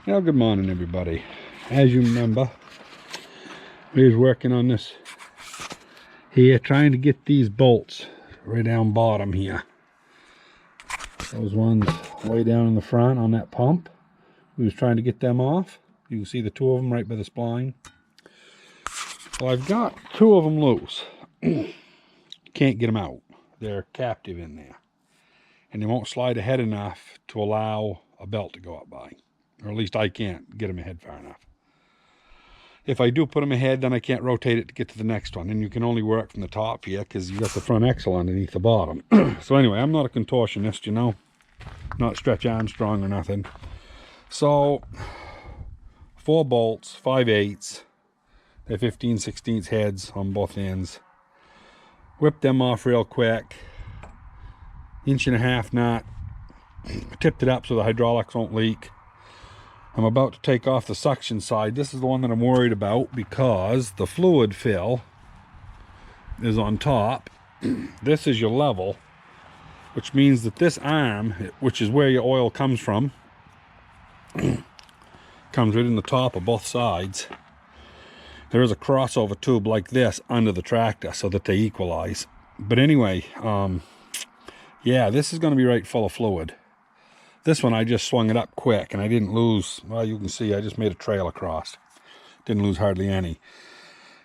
Well, good morning, everybody. As you remember, we was working on this here, trying to get these bolts right down bottom here. Those ones way down in the front on that pump. We was trying to get them off. You can see the two of them right by the spline. Well, I've got two of them loose. Can't get them out. They're captive in there. And they won't slide ahead enough to allow a belt to go up by. Or at least I can't get them ahead far enough. If I do put them ahead, then I can't rotate it to get to the next one. And you can only work from the top here because you got the front axle underneath the bottom. So anyway, I'm not a contortionist, you know. Not Stretch Armstrong or nothing. So, 4 bolts, 5/8. They're 15/16 heads on both ends. Whipped them off real quick. 1.5 nut. Tipped it up so the hydraulics won't leak. I'm about to take off the suction side. This is the one that I'm worried about because the fluid fill is on top. This is your level, which means that this arm, which is where your oil comes from, comes right in the top of both sides. There is a crossover tube like this under the tractor so that they equalize. But anyway, yeah, this is going to be right full of fluid. This one I just swung it up quick and I didn't lose, well, you can see I just made a trail across. Didn't lose hardly any.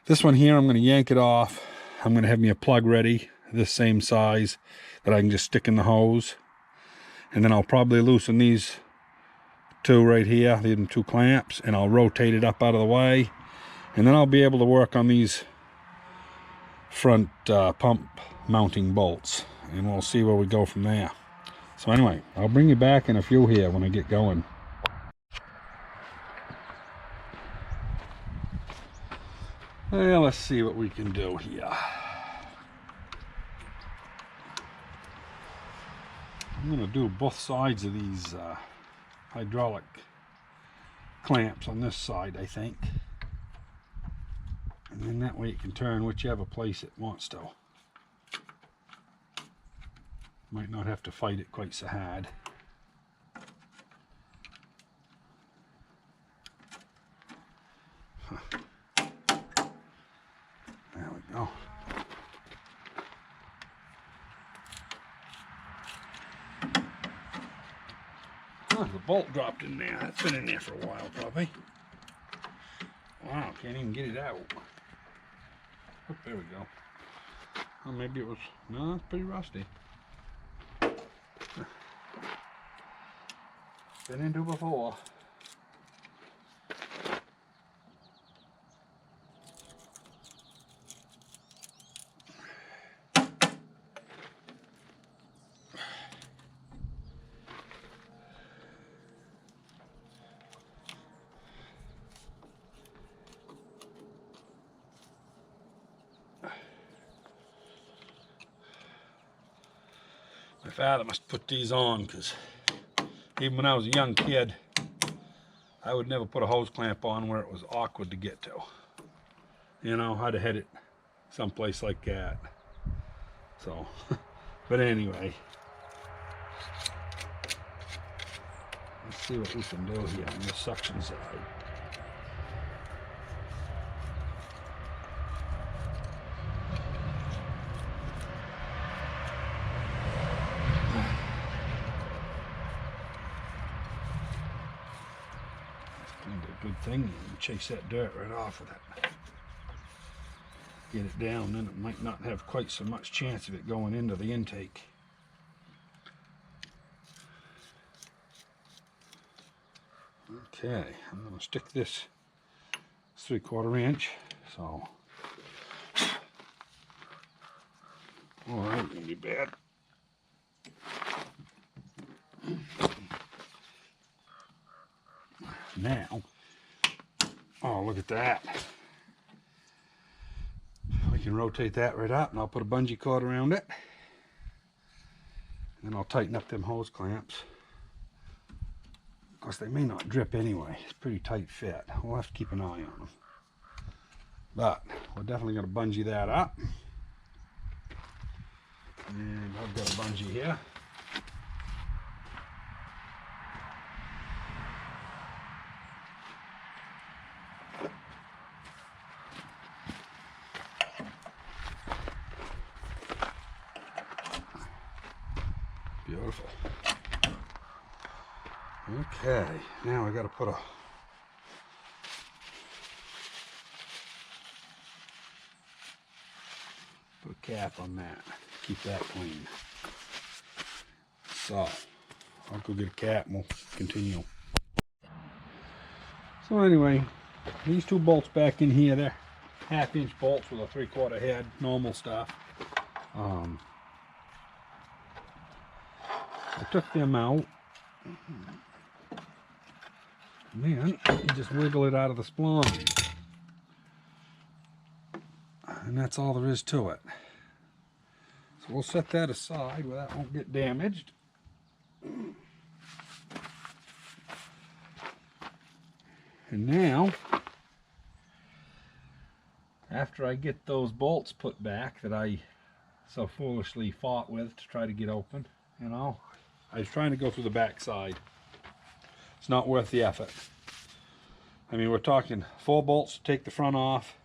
This one here, I'm going to yank it off. I'm going to have me a plug ready, this same size, that I can just stick in the hose. And then I'll probably loosen these two right here, leave them 2 clamps, and I'll rotate it up out of the way. And then I'll be able to work on these front pump mounting bolts. And we'll see where we go from there. So anyway, I'll bring you back in a few here when I get going. Well, let's see what we can do here. I'm going to do both sides of these hydraulic clamps on this side, I think. And then that way it can turn whichever place it wants to. Might not have to fight it quite so hard. There we go. Oh, the bolt dropped in there. It's been in there for a while, probably. Wow, can't even get it out. Oh, there we go. Oh, maybe it was, no, it's pretty rusty. Been into before. My father must put these on because even when I was a young kid, I would never put a hose clamp on where it was awkward to get to. You know, I'd have had it someplace like that. So, but anyway, let's see what we can do here on the suction side. Good thing, you chase that dirt right off with it. Get it down, then it might not have quite so much chance of it going into the intake. Okay, I'm going to stick this 3/4 inch, so oh, that ain't gonna be bad. Now, oh, look at that. We can rotate that right up and I'll put a bungee cord around it. And then I'll tighten up them hose clamps. Of course, they may not drip anyway. It's a pretty tight fit. We'll have to keep an eye on them. But we're definitely going to bungee that up. And I've got a bungee here. Okay, now I got to put a cap on that. Keep that clean. So I'll go get a cap and we'll continue. So anyway, these two bolts back in here, they're 1/2-inch bolts with a 3/4 head, normal stuff. I took them out. And then you just wiggle it out of the spline. And that's all there is to it. So we'll set that aside where that won't get damaged. And now, after I get those bolts put back that I so foolishly fought with to try to get open, you know, I was trying to go through the back side. It's not worth the effort. I mean, we're talking 4 bolts to take the front off,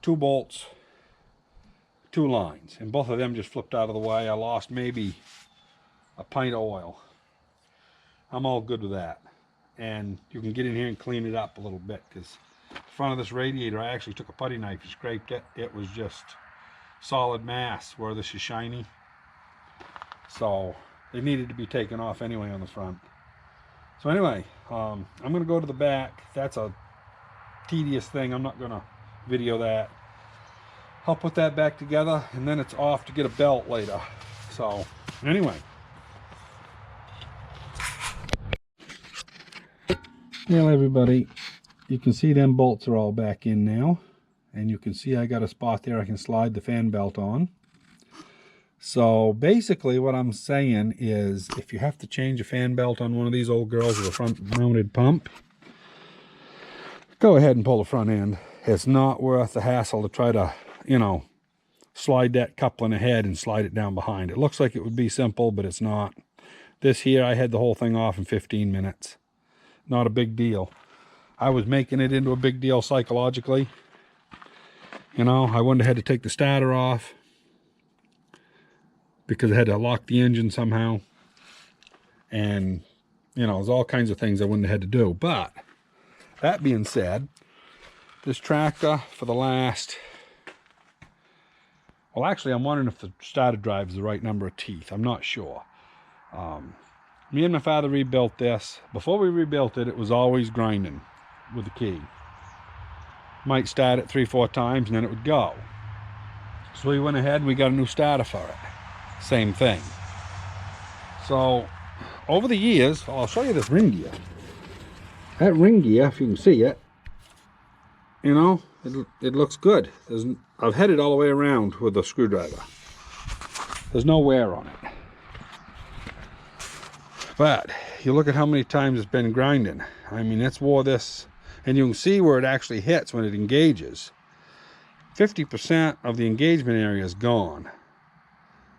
2 bolts, 2 lines, and both of them just flipped out of the way. I lost maybe a pint of oil. I'm all good with that. And you can get in here and clean it up a little bit, because the front of this radiator, I actually took a putty knife and scraped it. It was just solid mass where this is shiny. So it needed to be taken off anyway on the front. So anyway, I'm going to go to the back. That's a tedious thing. I'm not going to video that. I'll put that back together, and then it's off to get a belt later. So anyway. Well, everybody, you can see them bolts are all back in now, and you can see I got a spot there I can slide the fan belt on. So basically what I'm saying is, if you have to change a fan belt on one of these old girls with a front mounted pump, go ahead and pull the front end. It's not worth the hassle to try to, you know, slide that coupling ahead and slide it down behind. It looks like it would be simple, but it's not. This here, I had the whole thing off in 15 minutes. Not a big deal. I was making it into a big deal psychologically. You know, I wouldn't have had to take the starter off because I had to lock the engine somehow. And, you know, there's all kinds of things I wouldn't have had to do. But, that being said, this tractor for the last... Well, actually, I'm wondering if the starter drive is the right number of teeth. I'm not sure. Me and my father rebuilt this. Before we rebuilt it, it was always grinding with the key. Might start it 3-4 times and then it would go. So we went ahead and we got a new starter for it. Same thing. So over the years, I'll show you this ring gear. That ring gear, if you can see it, you know, it looks good. I've had it all the way around with a screwdriver. There's no wear on it. But you look at how many times it's been grinding. I mean, it's wore this, and you can see where it actually hits when it engages. 50% of the engagement area is gone.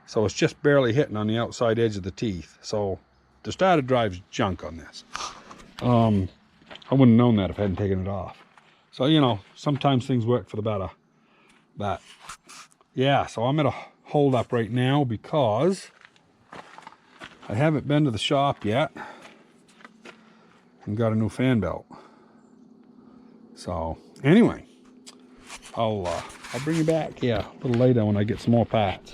So it's just barely hitting on the outside edge of the teeth. So the starter drive's junk on this. I wouldn't have known that if I hadn't taken it off. So, you know, sometimes things work for the better. But yeah, so I'm at a hold up right now because I haven't been to the shop yet and got a new fan belt. So anyway, I'll bring you back here a little later when I get some more parts.